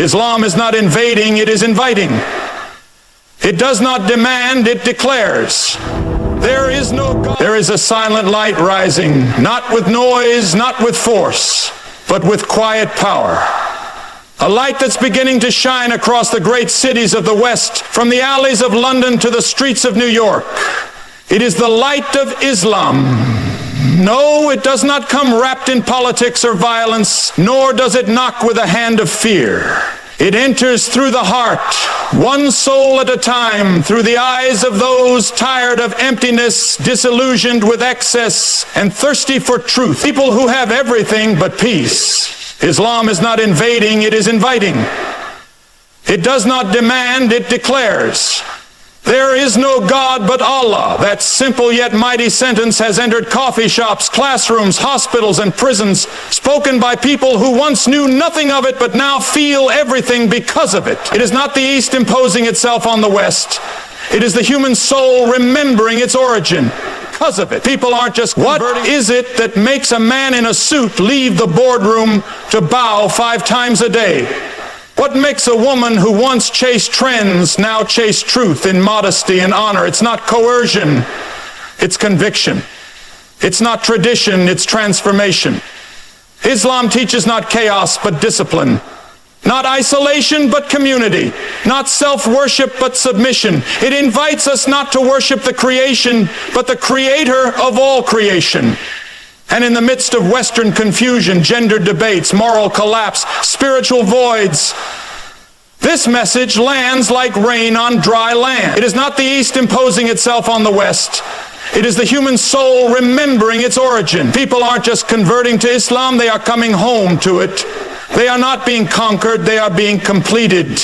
Islam is not invading, it is inviting. It does not demand, it declares. There is no God. There is a silent light rising, not with noise, not with force, but with quiet power. A light that's beginning to shine across the great cities of the West, from the alleys of London to the streets of New York. It is the light of Islam. No, it does not come wrapped in politics or violence, nor does it knock with a hand of fear. It enters through the heart, one soul at a time, through the eyes of those tired of emptiness, disillusioned with excess, and thirsty for truth. People who have everything but peace. Islam is not invading, it is inviting. It does not demand, it declares. There is no God but Allah. That simple yet mighty sentence has entered coffee shops, classrooms, hospitals, and prisons, spoken by people who once knew nothing of it but now feel everything because of it. It is not the East imposing itself on the West. It is the human soul remembering its origin because of it. People aren't just converting. What is it that makes a man in a suit leave the boardroom to bow 5 times a day? What makes a woman who once chased trends now chase truth in modesty and honor? It's not coercion, it's conviction. It's not tradition, it's transformation. Islam teaches not chaos, but discipline. Not isolation, but community. Not self-worship, but submission. It invites us not to worship the creation, but the creator of all creation. And in the midst of Western confusion, gender debates, moral collapse, spiritual voids, this message lands like rain on dry land. It is not the East imposing itself on the West. It is the human soul remembering its origin. People aren't just converting to Islam, they are coming home to it. They are not being conquered, they are being completed.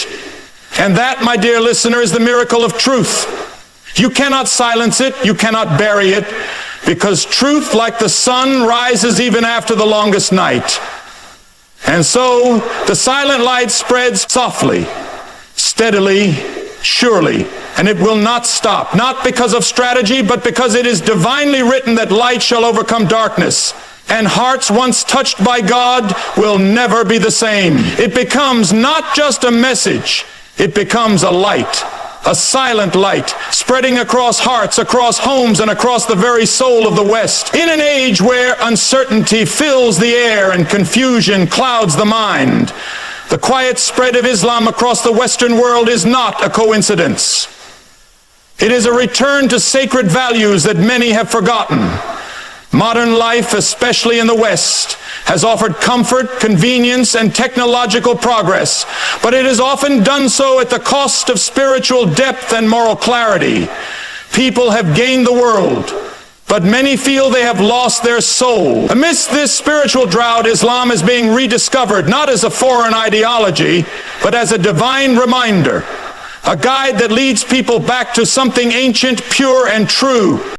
And that, my dear listener, is the miracle of truth. You cannot silence it, you cannot bury it, because truth, like the sun, rises even after the longest night. And so the silent light spreads softly, steadily, surely, and it will not stop, not because of strategy, but because it is divinely written that light shall overcome darkness, and hearts once touched by God will never be the same. It becomes not just a message, it becomes a light. A silent light, spreading across hearts, across homes, and across the very soul of the West. In an age where uncertainty fills the air and confusion clouds the mind, the quiet spread of Islam across the Western world is not a coincidence. It is a return to sacred values that many have forgotten. Modern life, especially in the West, has offered comfort, convenience, and technological progress, but it has often done so at the cost of spiritual depth and moral clarity. People have gained the world, but many feel they have lost their soul. Amidst this spiritual drought, Islam is being rediscovered, not as a foreign ideology, but as a divine reminder, a guide that leads people back to something ancient, pure, and true.